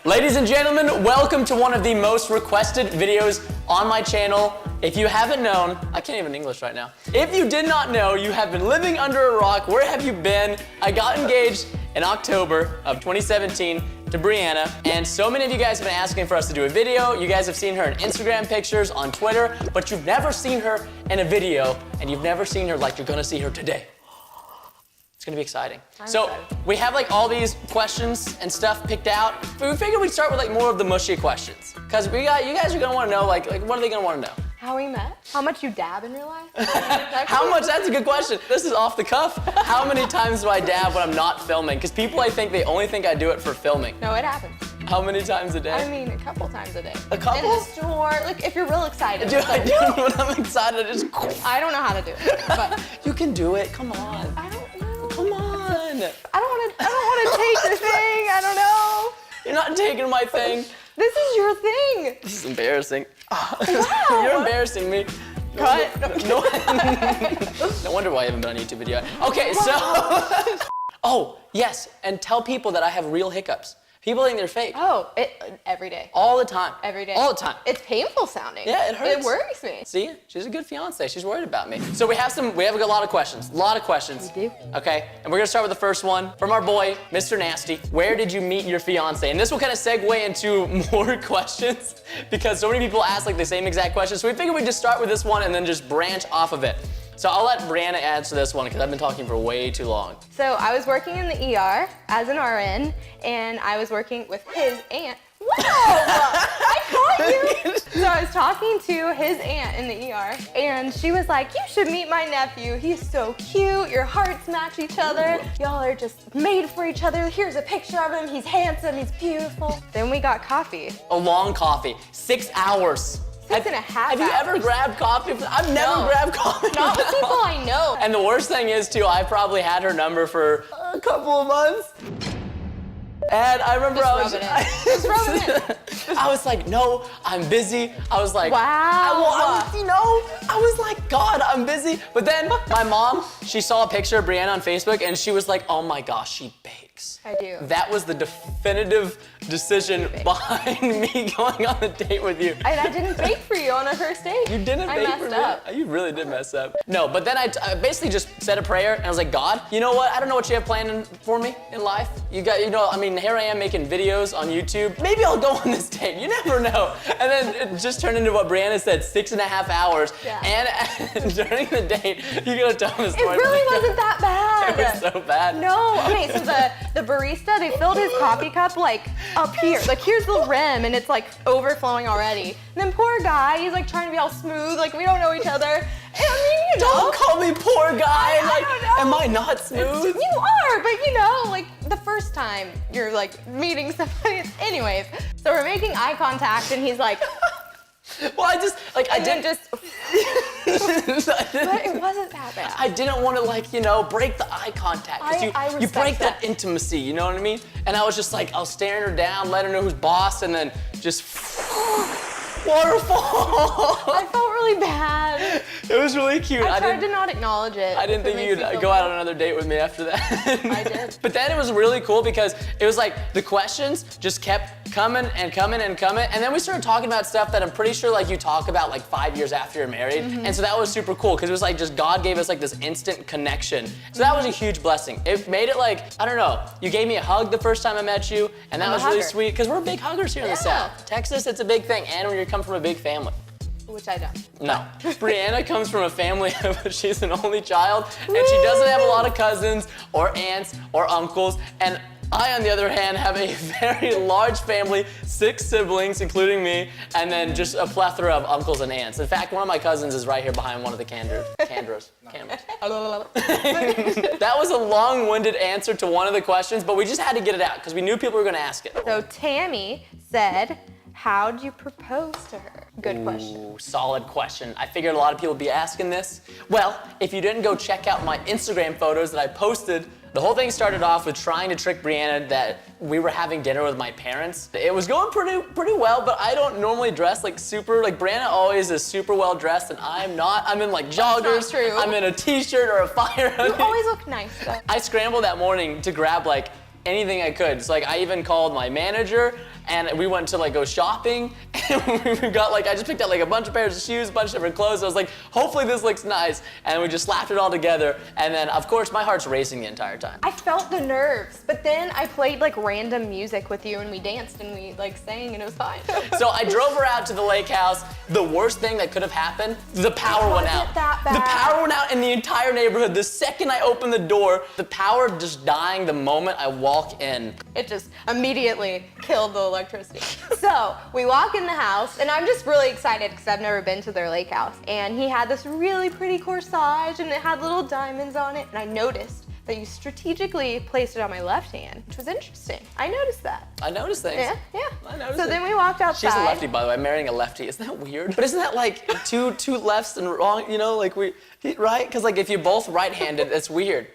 Ladies and gentlemen, welcome to one of the most requested videos on my channel. If you haven't known, I can't even English right now. If you did not know, you have been living under a rock. Where have you been? I got engaged in October of 2017 to Brianna, and so many of you guys have been asking for us to do a video. You guys have seen her in Instagram pictures, on Twitter, but you've never seen her in a video, and you've never seen her like you're gonna see her today. It's gonna be exciting. So we have like all these questions and stuff picked out, but we figured we'd start with like more of the mushy questions. Cause you guys are gonna wanna know like what are they gonna wanna know? How we met? How much you dab in real life? How much? That's a good question. This is off the cuff. How many times do I dab when I'm not filming? Because people, I think, they only think I do it for filming. No, it happens. How many times a day? I mean, a couple times a day. A couple? In the store, like if you're real excited. Dude, I do when I'm excited. I don't know how to do it, but you can do it. Come on. I don't know. Come on. I don't want to take your thing. I don't know. You're not taking my thing. This is your thing. This is embarrassing. Wow. You're embarrassing me. Cut. No wonder why I haven't been on a YouTube video. Okay, so. Oh, yes, and tell people that I have real hiccups. People think they're fake. Oh, every day. All the time. Every day. All the time. It's painful sounding. Yeah, it hurts. It worries me. See, she's a good fiance. She's worried about me. So we have a lot of questions. A lot of questions. We do. Okay, and we're gonna start with the first one from our boy, Mr. Nasty. Where did you meet your fiance? And this will kind of segue into more questions because so many people ask like the same exact question. So we figured we'd just start with this one and then just branch off of it. So I'll let Brianna answer this one because I've been talking for way too long. So I was working in the ER as an RN, and I was working with his aunt. Wow! I caught you! So I was talking to his aunt in the ER, and she was like, you should meet my nephew. He's so cute. Your hearts match each other. Y'all are just made for each other. Here's a picture of him. He's handsome. He's beautiful. Then we got coffee. A long coffee. 6 hours. 6.5 Have you ever grabbed coffee? I've never grabbed coffee. Not with people I know. And the worst thing is, too, I probably had her number for a couple of months. And I remember Just rub it in. I was like, no, I'm busy. I was like, wow. I was like, God, I'm busy. But then my mom, she saw a picture of Brianna on Facebook and she was like, oh my gosh, she bakes. I do. That was the definitive decision behind me going on the date with you. I didn't bake for you on a first date. You didn't bake for me? I messed up. You really did mess up. No, but then I basically just said a prayer and I was like, God, you know what? I don't know what you have planned for me in life. Here I am making videos on YouTube. Maybe I'll go on this date. You never know. And then it just turned into what Brianna said, 6.5 hours. Yeah. And during the date, you're gonna tell me the story. It really wasn't that bad. It was so bad. No, okay, so the barista, they filled his coffee cup like up here. Like here's the rim and it's like overflowing already. And then poor guy, he's like trying to be all smooth, like we don't know each other. And I mean, Don't call me poor guy. I don't know. Am I not smooth? You are, but you know, like the first time you're like meeting somebody. Anyways, so we're making eye contact and he's like, well, I didn't just. But it wasn't that bad. I didn't want to break the eye contact. I You break that intimacy, you know what I mean? And I was just like, I was staring her down, let her know who's boss, and then just waterfall. I felt really bad. It was really cute. I tried to not acknowledge it. I didn't think you'd go out on another date with me after that. I did. But then it was really cool because it was like the questions just kept coming and coming and coming. And then we started talking about stuff that I'm pretty sure like you talk about like 5 years after you're married. And so that was super cool because it was like just God gave us like this instant connection. So that was a huge blessing. It made it like, I don't know, you gave me a hug the first time I met you and that was really sweet because we're big huggers here in the South. Texas, it's a big thing. And when you come from a big family. Which I don't. No. Brianna comes from a family of, she's an only child, and she doesn't have a lot of cousins or aunts or uncles, and I, on the other hand, have a very large family, 6 siblings, including me, and then just a plethora of uncles and aunts. In fact, one of my cousins is right here behind one of the cameras. That was a long-winded answer to one of the questions, but we just had to get it out because we knew people were going to ask it. So Tammy said, how'd you propose to her? Good question. Ooh, solid question. I figured a lot of people would be asking this. Well, if you didn't go check out my Instagram photos that I posted, the whole thing started off with trying to trick Brianna that we were having dinner with my parents. It was going pretty well, but I don't normally dress like Brianna always is super well dressed and I'm not. I'm in like joggers. That's not true. I'm in a t-shirt or a fire hoodie. You always look nice though. I scrambled that morning to grab like anything I could. So like I even called my manager and we went to like go shopping, and we got like, I just picked out like a bunch of pairs of shoes, a bunch of different clothes. I was like, hopefully this looks nice, and we just slapped it all together, and then of course my heart's racing the entire time. I felt the nerves, but then I played like random music with you and we danced and we like sang and it was fine. So I drove her out to the lake house. The worst thing that could have happened, the power went out. That bad. The power went out in the entire neighborhood. The second I opened the door, the power just dying the moment I walk in. It just immediately killed the electricity. So we walk in the house and I'm just really excited because I've never been to their lake house. And he had this really pretty corsage and it had little diamonds on it. And I noticed that you strategically placed it on my left hand, which was interesting. I noticed that. I noticed things. Yeah. I noticed So it. then we walked outside. She's a lefty, by the way. I'm marrying a lefty. Isn't that weird? But isn't that like two lefts and wrong, you know, like right? Because like if you're both right-handed, it's weird.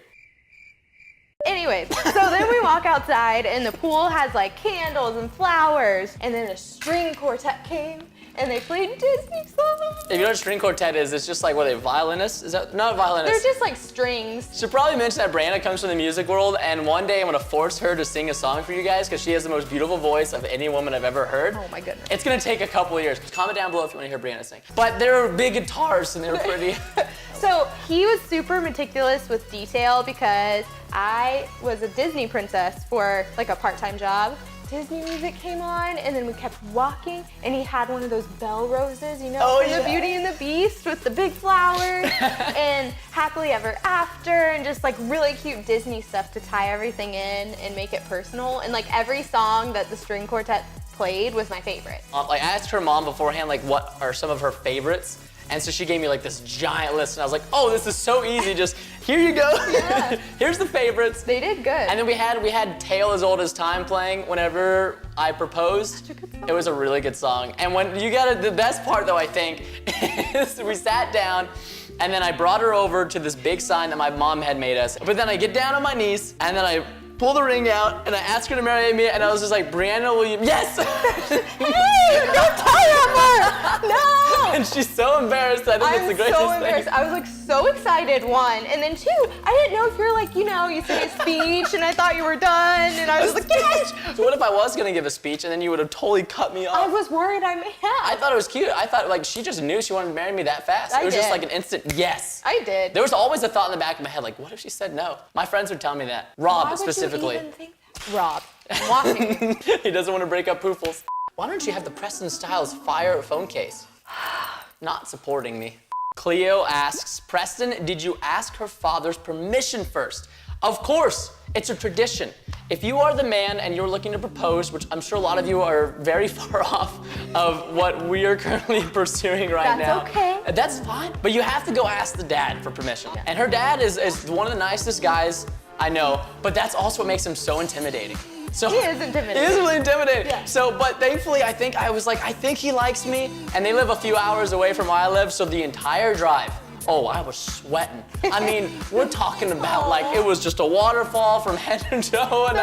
Anyways, so then we walk outside and the pool has like candles and flowers, and then a string quartet came and they played Disney songs. If you know what a string quartet is, it's just like, what are they, violinists? Is that, not violinists. They're just like strings. Should probably mention that Brianna comes from the music world, and one day I'm gonna force her to sing a song for you guys because she has the most beautiful voice of any woman I've ever heard. Oh my goodness. It's gonna take a couple of years. Comment down below if you wanna hear Brianna sing. But they're big guitars and they're pretty. So he was super meticulous with detail because I was a Disney princess for like a part-time job. Disney music came on and then we kept walking and he had one of those bell roses, you know, from the Beauty and the Beast with the big flowers and Happily Ever After and just like really cute Disney stuff to tie everything in and make it personal. And like every song that the string quartet played was my favorite. Like I asked her mom beforehand, like what are some of her favorites? And so she gave me like this giant list and I was like, oh, this is so easy, just here you go. Yeah. Here's the favorites. They did good. And then we had Tale as Old as Time playing whenever I proposed. Such a good song. It was a really good song. And when you got the best part though, I think, is we sat down and then I brought her over to this big sign that my mom had made us. But then I get down on my knees and then I pull the ring out and I ask her to marry me and I was just like, Brianna, will you? Yes! Hey, don't tell her! No! And she's so embarrassed. I think it's the greatest I'm so embarrassed. thing. I was like so excited, one. And then two, I didn't know if you're like, you know, you say a speech and I thought you were done. And I was like, yes! So what if I was gonna give a speech and then you would have totally cut me I off? was worried I may have. I thought it was cute. I thought like she just knew she wanted to marry me that fast. I It was just did. like an instant yes. I did. There was always a thought in the back of my head, like, what if she said no? My friends would tell me that. Rob, Why specifically. would you even think that? Rob, I'm watching. He doesn't want to break up poofles. Why don't you have the Preston Styles Fire phone case? Not supporting me. Cleo asks, Preston, did you ask her father's permission first? Of course, it's a tradition. If you are the man and you're looking to propose, which I'm sure a lot of you are very far off of what we are currently pursuing right now. That's okay. That's fine, but you have to go ask the dad for permission. And her dad is one of the nicest guys I know, but that's also what makes him so intimidating. So He is intimidating. He is really intimidating. Yeah. So, but thankfully, I think he likes me, and they live a few hours away from where I live, so the entire drive, oh, I was sweating. I mean, we're talking about like it was just a waterfall from head to toe, and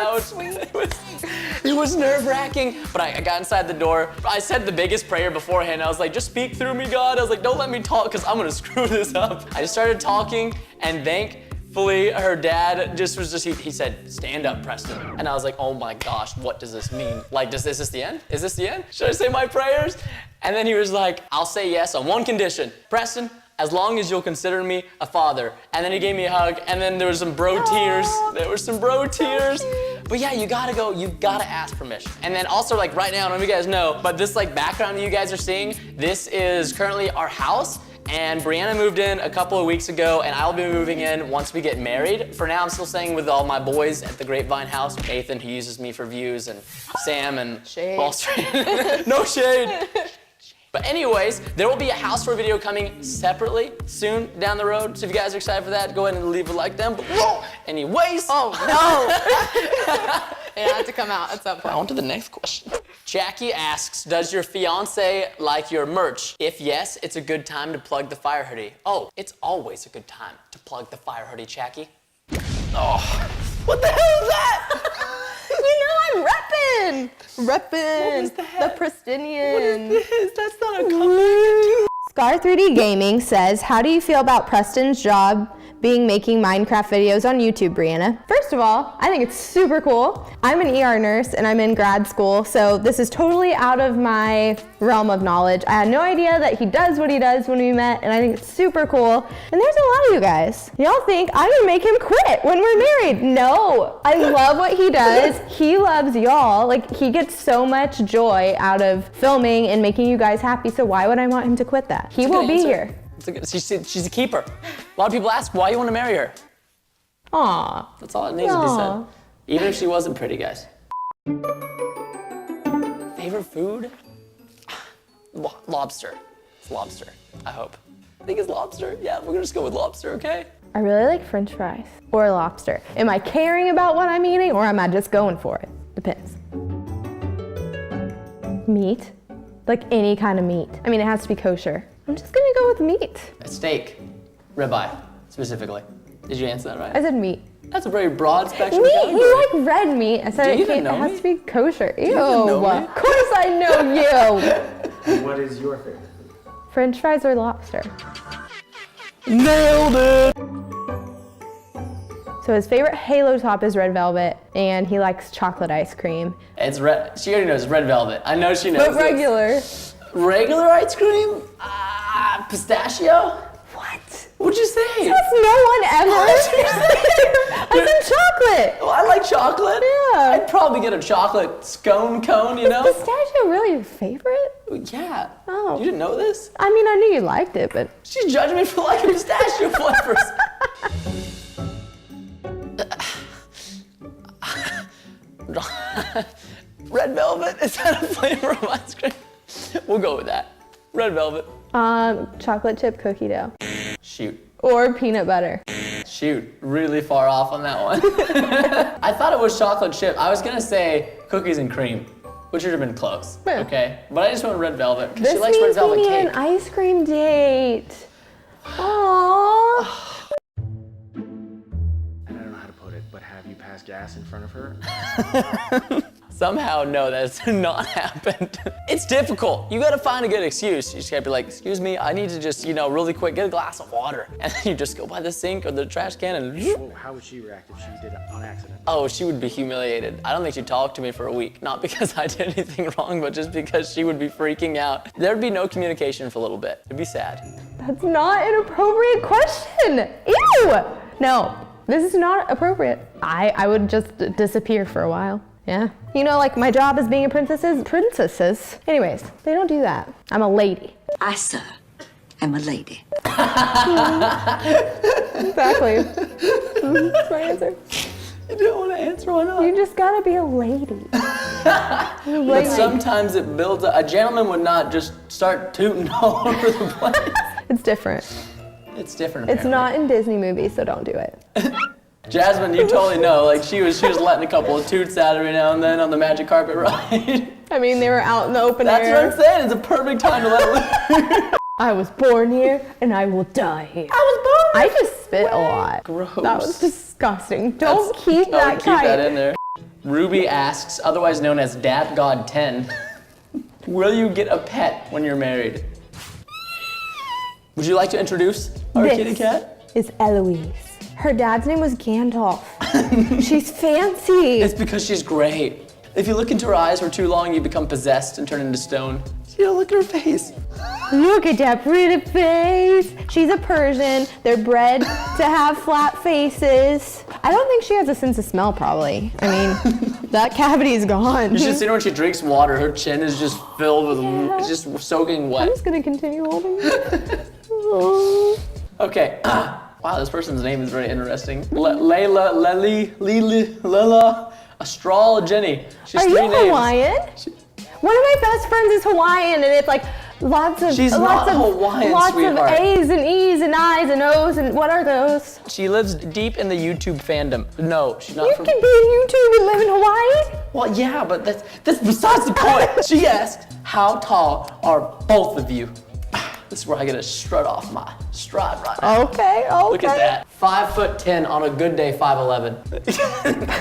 it was nerve-wracking. But I got inside the door. I said the biggest prayer beforehand. I was like, just speak through me, God. I was like, don't let me talk, because I'm gonna screw this up. I just started talking, and thankfully, her dad he said, stand up, Preston. And I was like, oh my gosh, what does this mean? Like, is this the end? Is this the end? Should I say my prayers? And then he was like, I'll say yes on one condition. Preston, as long as you'll consider me a father. And then he gave me a hug, and then there was some bro tears. There were some bro tears. But yeah, you gotta ask permission. And then also like right now, I don't know if you guys know, but this like background that you guys are seeing, this is currently our house. And Brianna moved in a couple of weeks ago, and I'll be moving in once we get married. For now, I'm still staying with all my boys at the Grapevine house. Nathan, who uses me for views, and Sam and Shade. Ball Street. No shade. But anyways, there will be a house tour video coming separately soon down the road. So if you guys are excited for that, go ahead and leave a like down below. Anyways. Oh no! It had to come out at some point. On to the next question. Jackie asks, does your fiance like your merch? If yes, it's a good time to plug the fire hoodie. Oh, it's always a good time to plug the fire hoodie, Jackie. Oh, what the hell is that? You know I'm reppin'. What was that? The Prestinian. What is this? That's not a comeback. Scar3D Gaming says, how do you feel about Preston's job making Minecraft videos on YouTube, Brianna? First of all, I think it's super cool. I'm an ER nurse and I'm in grad school, so this is totally out of my realm of knowledge. I had no idea that he does what he does when we met, and I think it's super cool. And there's a lot of you guys. Y'all think I'm gonna make him quit when we're married. No, I love what he does. He loves y'all. Like, he gets so much joy out of filming and making you guys happy, so why would I want him to quit that? He will be here. She's a keeper. A lot of people ask why you want to marry her. Aw. That's all it needs to be said. Even if she wasn't pretty, guys. Favorite food? Lobster. It's lobster, I hope. I think it's lobster. Yeah, we're gonna just go with lobster, okay? I really like French fries or lobster. Am I caring about what I'm eating, or am I just going for it? Depends. Meat, like any kind of meat. I mean, it has to be kosher. I'm just gonna go with meat. A steak, ribeye, specifically. Did you answer that right? I said meat. That's a very broad spectrum. Meat, category. you like red meat. I said it has to be kosher. Ew. Of course I know you. What is your favorite food? French fries or lobster? Nailed it. So his favorite Halo top is red velvet, and he likes chocolate ice cream. It's red. She already knows red velvet. I know she knows. But regular. Regular ice cream? Pistachio? What? What'd you say? That's no one ever. I said chocolate. Oh, I like chocolate. Yeah. I'd probably get a chocolate scone cone, you know? Is pistachio really your favorite? Yeah. Oh. You didn't know this? I mean, I knew you liked it, but... She's judging me for liking pistachio flavors. Red velvet? Is that a flavor of ice cream? We'll go with that. Red velvet. Chocolate chip cookie dough. Shoot. Or peanut butter. Shoot, really far off on that one. I thought it was chocolate chip. I was gonna say cookies and cream, which would have been close, Yeah. okay? But I just went red velvet, because This she likes red means we velvet need cake. an ice cream date. Aww. I don't know how to put it, but have you passed gas in front of her? Somehow, no, that's not happened. It's difficult. You gotta find a good excuse. You just gotta be like, excuse me, I need to just, really quick get a glass of water. And then you just go by the sink or the trash can and Well, how would she react if she did it on accident? oh, she would be humiliated. I don't think she'd talk to me for a week. Not because I did anything wrong, but just because she would be freaking out. There'd be no communication for a little bit. It'd be sad. That's not an appropriate question. Ew. No, this is not appropriate. I would just disappear for a while. Yeah. Like my job as being a princesses. Anyways, they don't do that. I'm a lady. I, sir, am a lady. Exactly. That's my answer. You don't want to answer one up. You just gotta be a lady. But sometimes it builds up. A gentleman would not just start tooting all over the place. It's different. It's different. It's apparently. not in Disney movies, so don't do it. Jasmine, you totally know. Like she was letting a couple of toots out every now and then on the magic carpet ride. I mean, they were out in the open That's air. what I'm saying. It's a perfect time to let it loose. I was born here and I will die here. I was born. I just spit a lot. Gross. That was disgusting. Don't keep that keep tight. that in there. Ruby asks, otherwise known as Dad God 10, will you get a pet when you're married? Would you like to introduce our kitty cat? Is Eloise. Her dad's name was Gandalf. She's fancy. It's because she's great. If you look into her eyes for too long, you become possessed and turn into stone. Look at her face. Look at that pretty face. She's a Persian. They're bred to have flat faces. I don't think she has a sense of smell, probably. I mean, that cavity's gone. You should see her when she drinks water. Her chin is just filled with, it's just soaking I'm wet. just gonna continue holding it. Okay. Wow, this person's name is very interesting. Layla, Lila, Astral, Jenny. She's Are three you names. Hawaiian? One of my best friends is Hawaiian, and it's like lots of She's lots not of Hawaiian, lots sweetheart. of A's and E's and I's and O's and what are those? She lives deep in the YouTube fandom. No, she's not You from. can be in YouTube and live in Hawaii? Well, yeah, but that's besides the point. She asked, how tall are both of you? This is where I get to strut off my stride right now. Okay. Look at that. 5'10", on a good day, 5'11".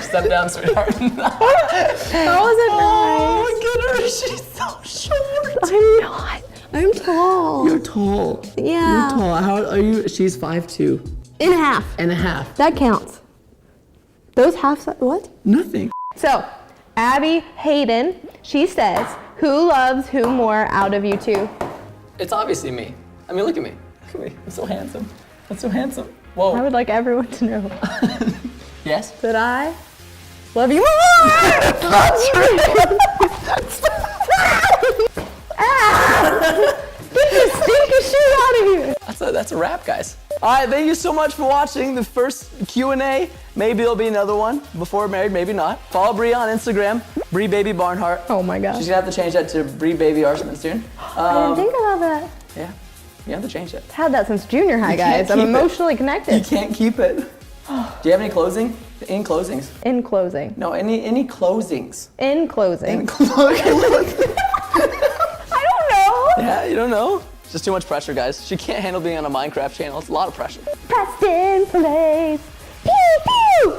Step down, sweetheart. How was it nice? Oh, look at her. She's so short. I'm not. I'm tall. You're tall. Yeah. You're tall. How are you? She's 5'2". And a half. And a half. That counts. Those half, what? Nothing. So, Abby Hayden, she says, who loves who more out of you two? It's obviously me. I mean, look at me. Look at me. I'm so handsome. I'm so handsome. Whoa. I would like everyone to know Yes? that I love you more. Get this stinky shoe out of here. That's a wrap, guys. All right, thank you so much for watching the first Q&A. Maybe there'll be another one before married, maybe not. Follow Bree on Instagram, Bree Baby Barnhart. Oh my gosh. She's gonna have to change that to Bree Baby Arsman soon. I didn't think about that. Yeah, you have to change it. I've had that since junior high, guys. I'm keep it. emotionally You connected. can't keep it. Do you have any closing? Any closings? In closing. No, any closings? In closing. In closing. I don't know. Yeah, you don't know? It's just too much pressure, guys. She can't handle being on a Minecraft channel. It's a lot of pressure. PrestonPlayz. Pew pew.